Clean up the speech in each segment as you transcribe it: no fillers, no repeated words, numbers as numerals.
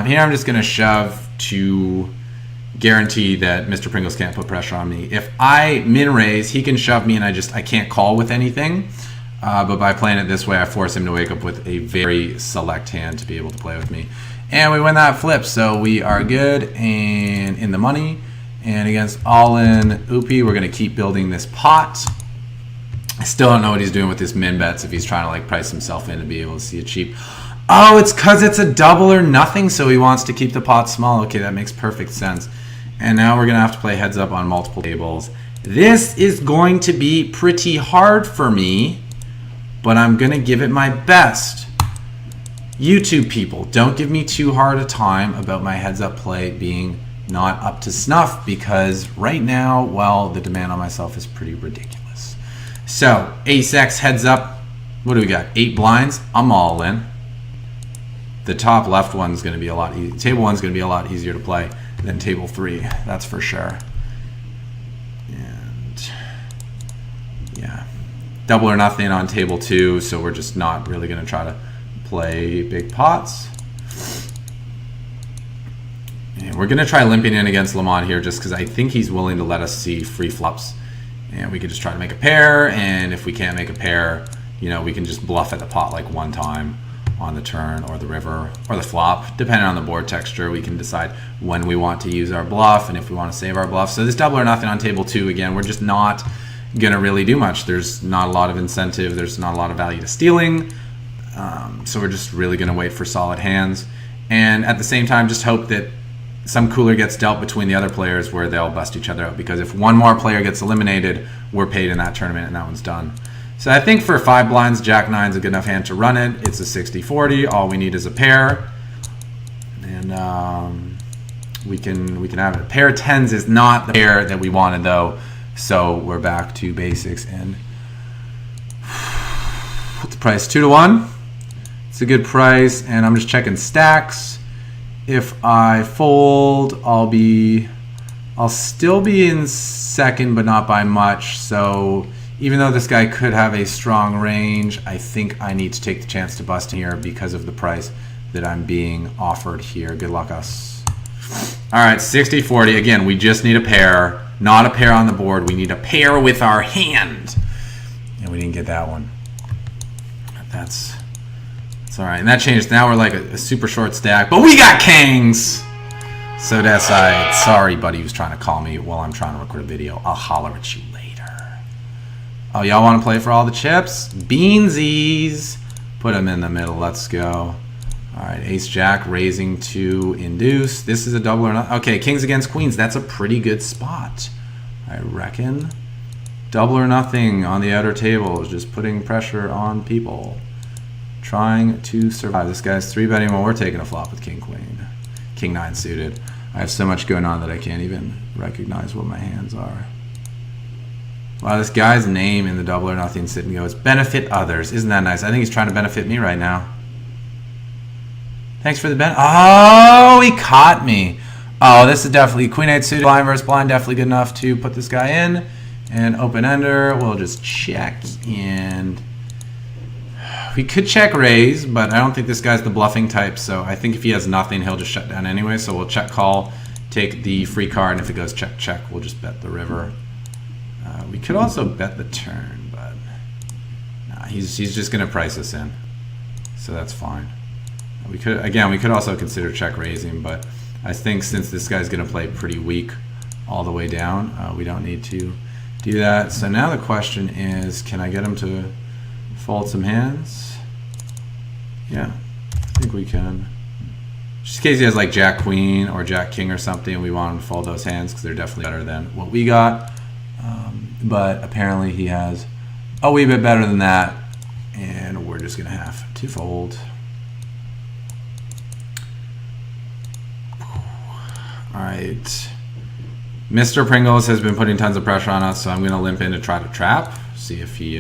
Here I'm just going to shove to guarantee that Mr. Pringles can't put pressure on me. If I min raise, he can shove me and I can't call with anything. But by playing it this way, I force him to wake up with a very select hand to be able to play with me. And we win that flip, so we are good and in the money. And against all-in Oopie, we're going to keep building this pot. I still don't know what he's doing with his min bets, if he's trying to like price himself in to be able to see it cheap. Oh, it's because it's a double or nothing, so he wants to keep the pot small. Okay, that makes perfect sense. And now we're going to have to play heads up on multiple tables. This is going to be pretty hard for me, but I'm going to give it my best. YouTube people, don't give me too hard a time about my heads up play being not up to snuff, because right now, well, the demand on myself is pretty ridiculous. So, ace-x heads up. What do we got? 8 blinds. I'm all in. The top left one's going to be a lot easier. Table 1's going to be a lot easier to play than table 3. That's for sure. And yeah, double or nothing on table 2. So we're just not really going to try to play big pots. And we're going to try limping in against Lamont here, just because I think he's willing to let us see free flops. And we could just try to make a pair. And if we can't make a pair, you know, we can just bluff at the pot like one time on the turn or the river or the flop. Depending on the board texture, we can decide when we want to use our bluff and if we want to save our bluff. So this double or nothing on table 2, again, we're just not going to really do much. There's not a lot of incentive. There's not a lot of value to stealing. So we're just really going to wait for solid hands. And at the same time, just hope that some cooler gets dealt between the other players where they'll bust each other out. Because if one more player gets eliminated, we're paid in that tournament and that one's done. So I think for 5 blinds, Jack 9's a good enough hand to run it. It's a 60-40. All we need is a pair. And we can have it. Pair 10s is not the pair that we wanted, though. So we're back to basics. And what's the price? 2 to 1. It's a good price. And I'm just checking stacks. If I fold, I'll still be in second, but not by much. So even though this guy could have a strong range, I think I need to take the chance to bust here because of the price that I'm being offered here. Good luck, us. All right, 60-40. Again, we just need a pair. Not a pair on the board. We need a pair with our hand. And we didn't get that one. That's all right. And that changed. Now we're like a super short stack. But we got kings! So that's sorry, buddy, who's trying to call me while I'm trying to record a video. I'll holler at you later. Oh, y'all want to play for all the chips? Beansies. Put them in the middle. Let's go. All right, ace-jack raising to induce. This is a double or not. Okay, kings against queens. That's a pretty good spot, I reckon. Double or nothing on the outer table is just putting pressure on people. Trying to survive. This guy's 3-betting while we're taking a flop with king-queen. King-9 suited. I have so much going on that I can't even recognize what my hands are. Wow, this guy's name in the double or nothing sit and goes, benefit others. Isn't that nice? I think he's trying to benefit me right now. Thanks for the ben. Oh, he caught me. Oh, this is definitely queen-8 suited. Blind versus blind, definitely good enough to put this guy in. And open-ender, we'll just check. And we could check raise, but I don't think this guy's the bluffing type. So I think if he has nothing, he'll just shut down anyway. So we'll check call, take the free card, and if it goes check, check, we'll just bet the river. We could also bet the turn, but nah, he's just going to price us in, so that's fine. We could also consider check raising, but I think since this guy's going to play pretty weak all the way down, we don't need to do that. So now the question is, can I get him to fold some hands? Yeah, I think we can. Just in case he has like Jack Queen or Jack King or something, we want him to fold those hands because they're definitely better than what we got. But apparently he has a wee bit better than that, and we're just going to have to fold. All right. Mr. Pringles has been putting tons of pressure on us, so I'm going to limp in to try to trap, see if he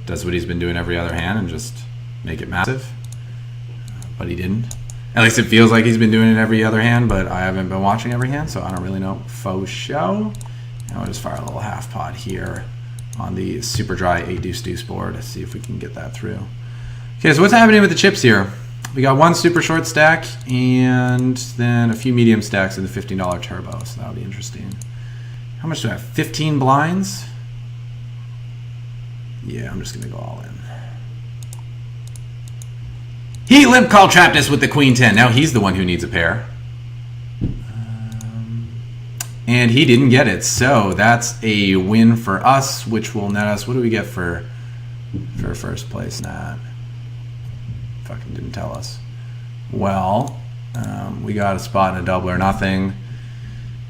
does what he's been doing every other hand and just make it massive. But he didn't. At least it feels like he's been doing it every other hand, but I haven't been watching every hand, so I don't really know. Faux show. And I'll just fire a little half pot here on the super dry 8 deuce deuce board to see if we can get that through. Okay, so what's happening with the chips here? We got one super short stack and then a few medium stacks in the $15 turbo, so that'll be interesting. How much do I have? 15 blinds? Yeah, I'm just gonna go all in. He limp call trapped us with the queen 10. Now he's the one who needs a pair. And he didn't get it, so that's a win for us, which will net us. What do we get for first place? Nah, fucking didn't tell us. Well, we got a spot in a double or nothing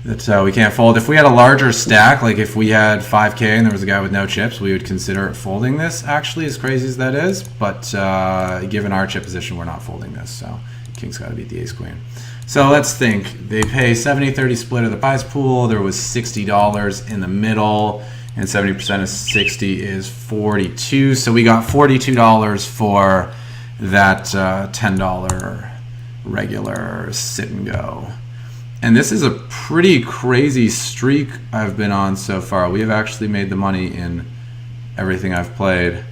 that we can't fold. If we had a larger stack, like if we had 5K and there was a guy with no chips, we would consider folding this, actually, as crazy as that is. But given our chip position, we're not folding this, so king's got to beat the ace-queen. So let's think. They pay 70-30 split of the prize pool. There was $60 in the middle, and 70% of 60 is 42. So we got $42 for that $10 regular sit and go. And this is a pretty crazy streak I've been on so far. We have actually made the money in everything I've played.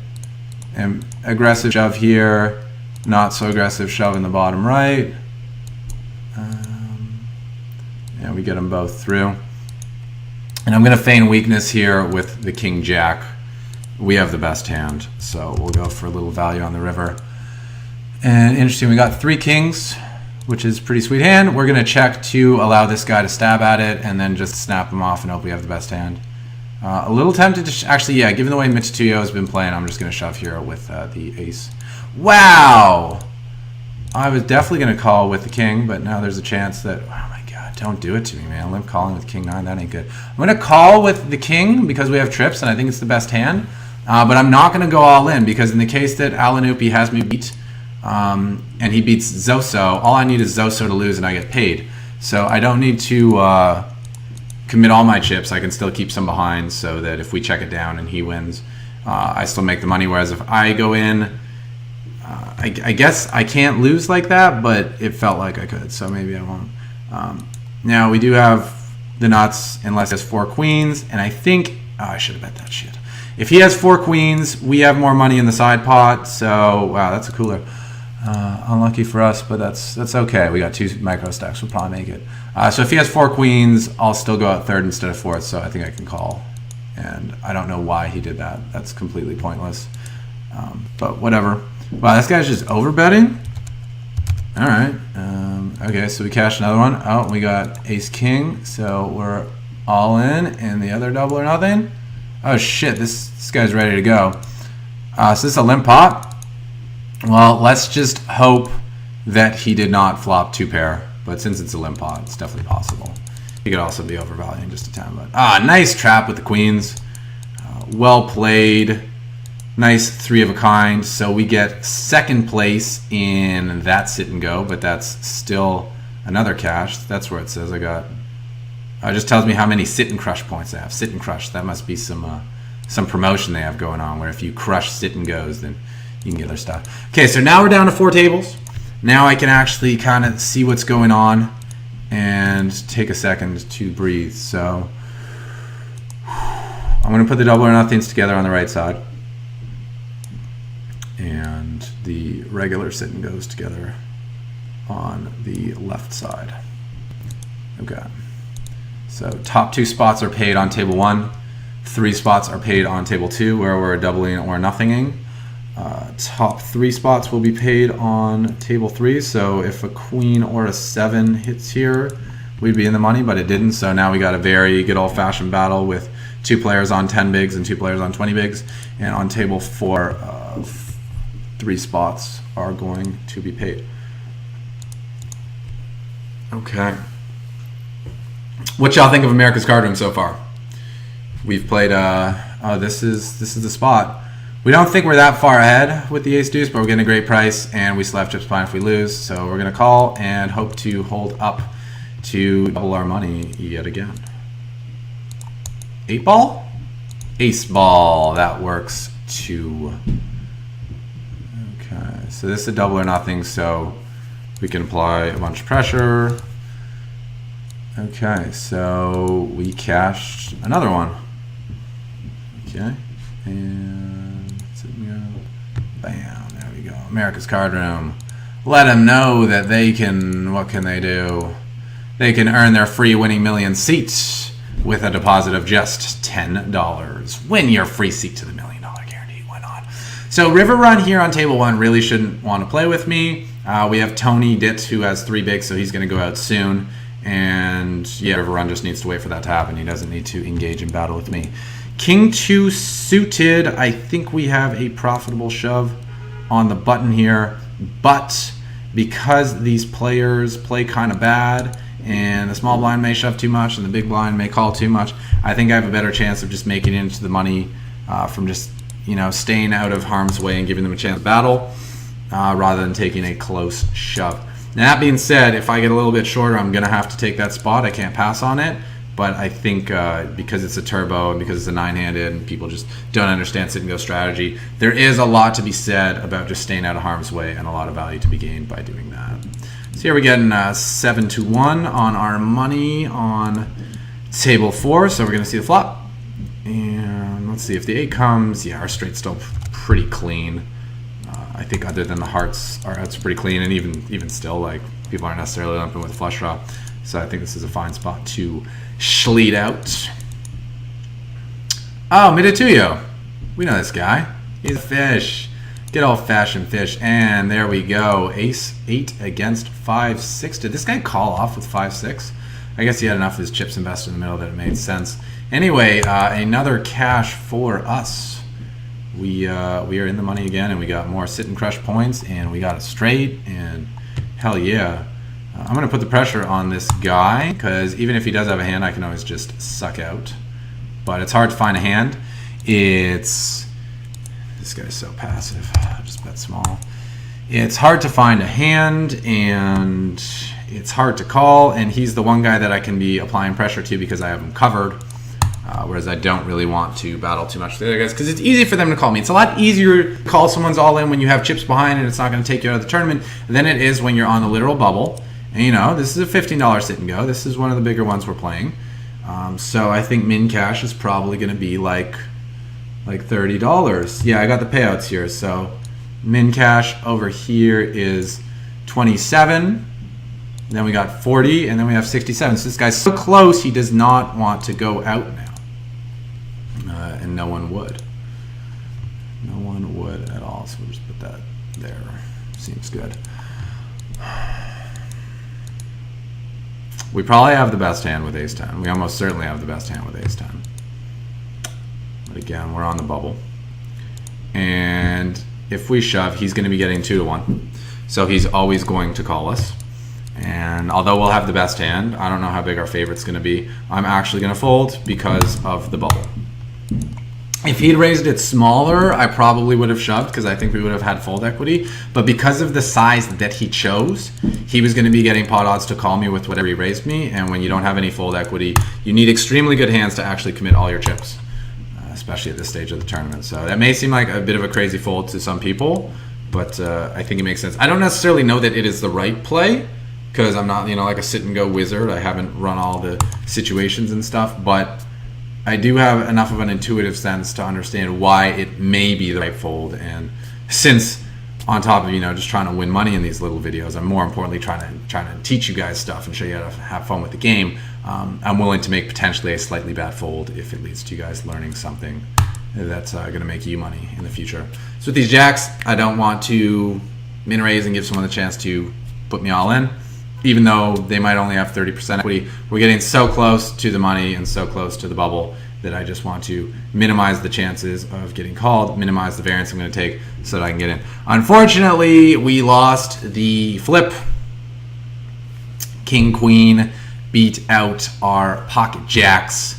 And aggressive shove here, not so aggressive shove in the bottom right. And we get them both through. And I'm going to feign weakness here with the king jack. We have the best hand, so we'll go for a little value on the river. And interesting, we got 3 kings, which is a pretty sweet hand. We're going to check to allow this guy to stab at it and then just snap him off and hope we have the best hand. A little tempted to actually, yeah, given the way Mitsuyo has been playing, I'm just going to shove here with the ace. Wow! I was definitely going to call with the king, but now there's a chance that, oh my god, don't do it to me, man. Limp calling with king 9, that ain't good. I'm going to call with the king because we have trips and I think it's the best hand, but I'm not going to go all in because in the case that Alanupi has me beat, and he beats Zoso, all I need is Zoso to lose and I get paid. So I don't need to commit all my chips. I can still keep some behind so that if we check it down and he wins, I still make the money. Whereas if I go in, I guess I can't lose like that, but it felt like I could, so maybe I won't. Now we do have the nuts unless he has 4 queens, and I think, oh, I should have bet that shit. If he has 4 queens, we have more money in the side pot, so wow, that's a cooler. Unlucky for us, but that's okay. We got 2 micro stacks, we'll probably make it. So if he has 4 queens, I'll still go out 3rd instead of 4th, so I think I can call. And I don't know why he did that. That's completely pointless. But whatever. Wow, this guy's just overbetting? Alright. Okay, so we cashed another one. Oh, we got ace-king, so we're all in, and the other double or nothing. Oh shit, this guy's ready to go. So this is a limp pot. Well, let's just hope that he did not flop 2 pair, but since it's a limp pot, it's definitely possible. He could also be overvaluing just a 10, but nice trap with the queens. Well played. Nice 3 of a kind. So we get 2nd place in that sit and go, but that's still another cash. That's where it says I got. It just tells me how many sit and crush points I have. Sit and crush. That must be some promotion they have going on where if you crush sit and goes, then you can get their stuff. Okay, so now we're down to 4 tables. Now I can actually kind of see what's going on and take a second to breathe. So I'm going to put the double or nothings together on the right side. And the regular sit and goes together on the left side. Okay. So top 2 spots are paid on table 1. 3 spots are paid on table 2 where we're doubling or nothinging. Top 3 spots will be paid on table 3. So if a queen or a 7 hits here, we'd be in the money, but it didn't. So now we got a very good old-fashioned battle with 2 players on 10 bigs and 2 players on 20 bigs. And on table 4, 3 spots are going to be paid. Okay. What y'all think of America's Cardroom so far? We've played. This is the spot. We don't think we're that far ahead with the ace deuce, but we're getting a great price, and we still have chips behind if we lose. So we're gonna call and hope to hold up to double our money yet again. 8 ball, ace ball. That works too. Okay, so this is a double or nothing, so we can apply a bunch of pressure. Okay, so we cashed another one. Okay, and bam, there we go. America's Cardroom. let them know that they can, what can they do? They can earn their free winning million seats with a deposit of just $10. Win your free seat to the $1 million guarantee. Why not? So River Run here on table 1 really shouldn't want to play with me. We have Tony Ditt, who has 3 bigs, so he's going to go out soon. And yeah, River Run just needs to wait for that to happen. He doesn't need to engage in battle with me. King 2 suited. I think we have a profitable shove on the button here. But because these players play kind of bad, and the small blind may shove too much and the big blind may call too much, I think I have a better chance of just making it into the money from just, you know, staying out of harm's way and giving them a chance to battle rather than taking a close shove. Now, that being said, if I get a little bit shorter, I'm going to have to take that spot. I can't pass on it. But I think because it's a turbo and because it's a 9-handed and people just don't understand sit and go strategy, there is a lot to be said about just staying out of harm's way and a lot of value to be gained by doing that. So here we're getting 7-1 on our money on table 4. So we're going to see the flop. And let's see if the 8 comes. Yeah, our straight's still pretty clean. I think other than the hearts, our outs are pretty clean. And even still, like, people aren't necessarily lumping with flush draw. So I think this is a fine spot to schleed out. Oh, Midatuyo. We know this guy. He's a fish. Good old-fashioned fish. And there we go. Ace 8 against 5-6. Did this guy call off with 5-6? I guess he had enough of his chips invested in the middle that it made sense. Anyway, another cash for us. We are in the money again, and we got more sit and crush points, and we got a straight, and hell yeah. I'm going to put the pressure on this guy, because even if he does have a hand, I can always just suck out. But it's hard to find a hand. This guy's so passive. I'll just bet small. It's hard to find a hand, and it's hard to call, and he's the one guy that I can be applying pressure to because I have him covered. Whereas I don't really want to battle too much with the other guys because it's easy for them to call me. It's a lot easier to call someone's all in when you have chips behind and it's not going to take you out of the tournament than it is when you're on the literal bubble. And you know, this is a $15 sit and go. This is one of the bigger ones we're playing. So I think min cash is probably going to be like $30. Yeah, I got the payouts here. So min cash over here is 27. Then we got 40, and then we have 67. So this guy's so close, he does not want to go out now. And no one would. No one would at all. So we'll just put that there. Seems good. We probably have the best hand with ace-10. We almost certainly have the best hand with ace-10. But again, we're on the bubble. And if we shove, he's going to be getting 2-1. So he's always going to call us. And although we'll have the best hand, I don't know how big our favorite's going to be. I'm actually going to fold because of the bubble. If he'd raised it smaller, I probably would have shoved because I think we would have had fold equity. But because of the size that he chose, he was going to be getting pot odds to call me with whatever he raised me. And when you don't have any fold equity, you need extremely good hands to actually commit all your chips, especially at this stage of the tournament. So that may seem like a bit of a crazy fold to some people, but I think it makes sense. I don't necessarily know that it is the right play because I'm not, like a sit and go wizard. I haven't run all the situations and stuff, but I do have enough of an intuitive sense to understand why it may be the right fold. And since on top of just trying to win money in these little videos, I'm more importantly trying to teach you guys stuff and show you how to have fun with the game. I'm willing to make potentially a slightly bad fold if it leads to you guys learning something that's going to make you money in the future. So with these jacks, I don't want to min raise and give someone the chance to put me all in. Even though they might only have 30% equity, we're getting so close to the money and so close to the bubble that I just want to minimize the chances of getting called, minimize the variance I'm going to take so that I can get in. Unfortunately, we lost the flip. King, Queen beat out our pocket jacks.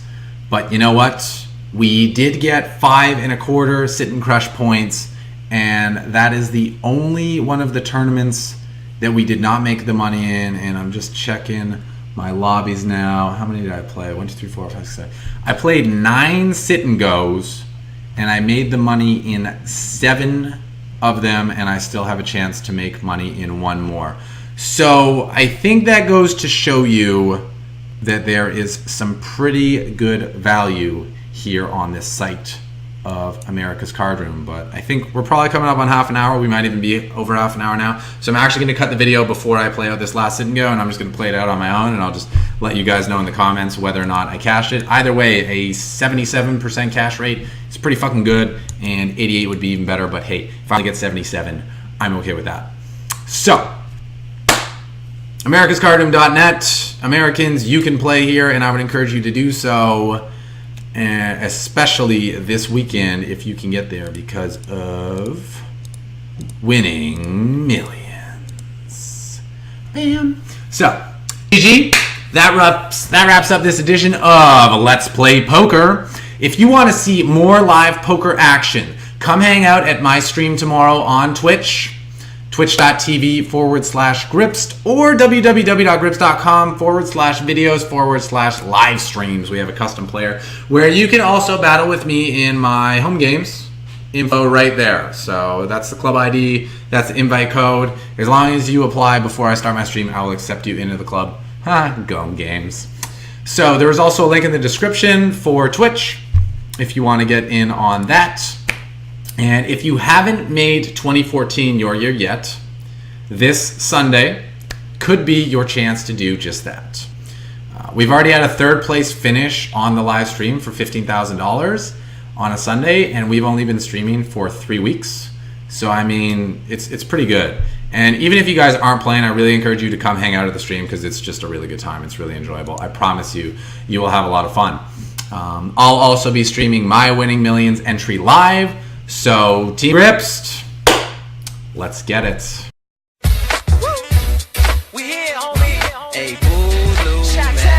But you know what? We did get 5 1/4 sit and crush points, and that is the only one of the tournaments that we did not make the money in. And I'm just checking my lobbies now. How many did I play? 1, 2, 3, 4, 5, 6, 7. I played 9 sit and goes, and I made the money in 7 of them, and I still have a chance to make money in 1 more. So I think that goes to show you that there is some pretty good value here on this site of America's Cardroom, but I think we're probably coming up on half an hour. We might even be over half an hour now. So I'm actually going to cut the video before I play out this last sit and go, and I'm just going to play it out on my own, and I'll just let you guys know in the comments whether or not I cashed it. Either way, a 77% cash rate is pretty fucking good, and 88 would be even better, but hey, if I get 77, I'm okay with that. So, americascardroom.net. Americans, you can play here, and I would encourage you to do so. And especially this weekend if you can get there, because of winning millions. Bam. So, GG. That wraps up this edition of Let's Play Poker. If you want to see more live poker action, come hang out at my stream tomorrow on Twitch. twitch.tv/gripst or www.gripst.com/videos/live streams. We have a custom player where you can also battle with me in my home games. Info right there. So that's the club ID, that's the invite code. As long as you apply before I start my stream, I will accept you into the club. Go games. So there is also a link in the description for Twitch if you want to get in on that. And if you haven't made 2014 your year yet, this Sunday could be your chance to do just that. We've already had a third place finish on the live stream for $15,000 on a Sunday, and we've only been streaming for 3 weeks. So I mean, it's pretty good. And even if you guys aren't playing, I really encourage you to come hang out at the stream because it's just a really good time. It's really enjoyable. I promise you, you will have a lot of fun. I'll also be streaming my Winning Millions entry live. So, Team Gripst, let's get it. We here, homie. Hey, Boo-Loo, master.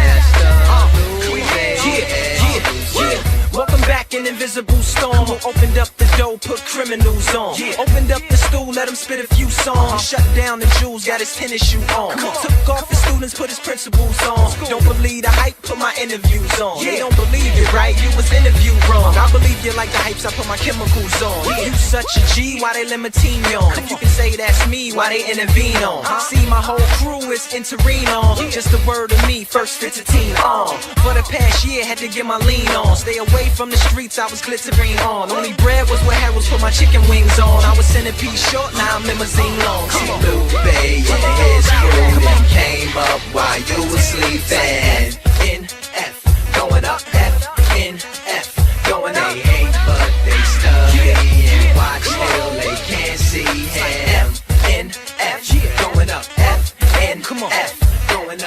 Welcome back in Invisible Storm. Who opened up the door, put criminals on. Opened up the stool, let him spit a few songs. Shut down the jewels, got his tennis shoe on. Took off his students, put his principles on. Don't believe the hype, put my interviews on. They don't believe it, right? You was interviewed wrong. I believe you like the hypes, I put my chemicals on. You such a G, why they limousine on? If you can say that's me, why they intervene on? See, my whole crew is entering on. Just a word of me, first 15 on. For the past year, had to get my lean on. Stay away from the streets, I was glittering on. Only bread was what Harold's put my chicken wings on. I was centipede short, now I'm limousine long. Blue Bay and his crew that came up while you were sleeping. In F, going up F, in F, going up. They hate but they study and watch till they can't see him. F, in F, going up F, in F.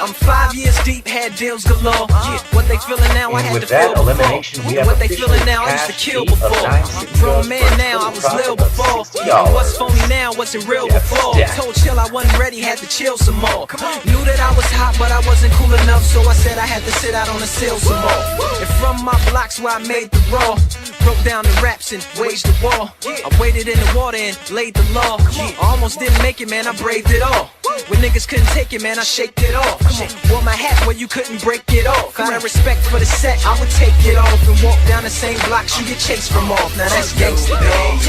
I'm 5 years deep, had deals galore. What they feeling now, I had to feel before. What they feeling now, I used to kill before. Grown man now, I was lil before. What's phony now, wasn't real before. Told Chill I wasn't ready, had to chill some more. Knew that I was hot, but I wasn't cool enough, so I said I had to sit out on the sill some more. And from my blocks where I made the raw, broke down the raps and waged the war. I waded in the water and laid the law. I almost didn't make it, man, I braved it all. When niggas couldn't take it, man, I shaked it off. Wore my hat where you couldn't break it off. Out of respect for the set, I would take it off and walk down the same blocks you get chased from off. Now that's gangsta, dog.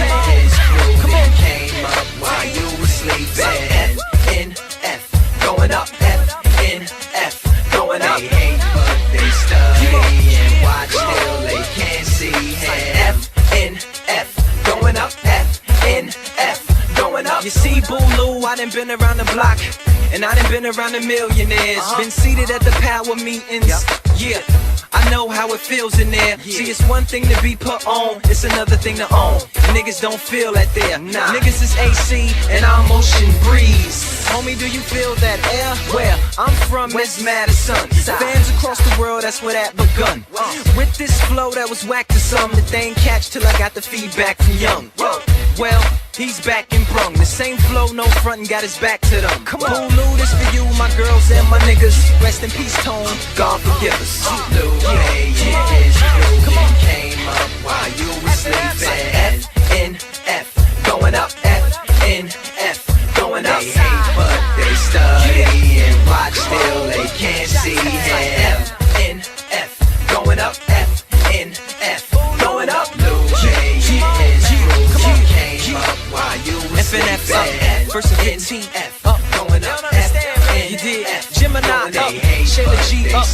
Come on. Came up while you were sleeping. F, in F, going up F, in F, going up. They hate but they study and watch till they can't see him. F, in F, going up F, in F, going up. You see, Boo-Loo, I done been around the block, and I done been around the millionaires. Been seated at the power meetings. Yeah, I know how it feels in there. See, it's one thing to be put on, it's another thing to own. Niggas don't feel that there. Niggas is AC and I'm ocean breeze. Homie, do you feel that air? Where I'm from, it's Madison. Fans across the world, that's where that begun. With this flow that was whack to some, that they ain't catch till I got the feedback from Young. Well, he's back and brung. The same flow, no front, and got his back to them. Come on, Boo-Loo, this for you, my girls and my niggas. Rest in peace, Tone. God forgive us. Blue Bay and his crew that came up while you were sleeping. F, in F, going up F, in F, going up. They hate but they study and watch till they can't see him. F, in F, going up F, in F, going up. Blue Bay and his crew that came up while you were F and F up, sleeping. first and 15 F up, going up F, you did Gemini up, Shayla G up.